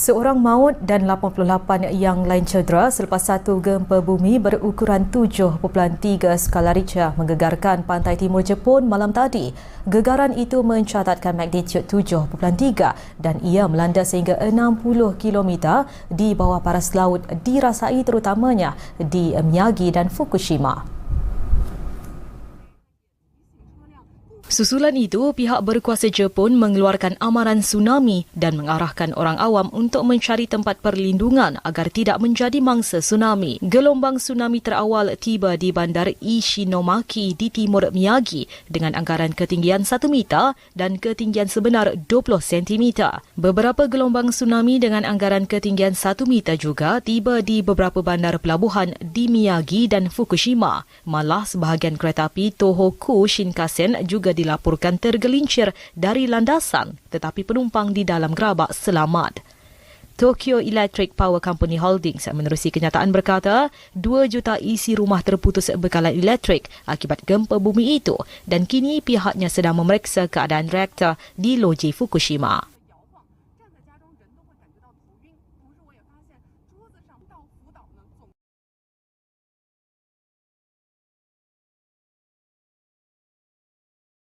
Seorang maut dan 88 yang lain cedera selepas satu gempa bumi berukuran 7.3 skala Richter menggegarkan pantai timur Jepun malam tadi. Gegaran itu mencatatkan magnitud 7.3 dan ia melanda sehingga 60 km di bawah paras laut dirasai terutamanya di Miyagi dan Fukushima. Susulan itu, pihak berkuasa Jepun mengeluarkan amaran tsunami dan mengarahkan orang awam untuk mencari tempat perlindungan agar tidak menjadi mangsa tsunami. Gelombang tsunami terawal tiba di bandar Ishinomaki di timur Miyagi dengan anggaran ketinggian 1 meter dan ketinggian sebenar 20 cm. Beberapa gelombang tsunami dengan anggaran ketinggian 1 meter juga tiba di beberapa bandar pelabuhan di Miyagi dan Fukushima. Malah sebahagian kereta api Tohoku Shinkansen juga dilaporkan tergelincir dari landasan tetapi penumpang di dalam gerabak selamat. Tokyo Electric Power Company Holdings menerusi kenyataan berkata 2 juta isi rumah terputus bekalan elektrik akibat gempa bumi itu dan kini pihaknya sedang memeriksa keadaan reaktor di loji Fukushima.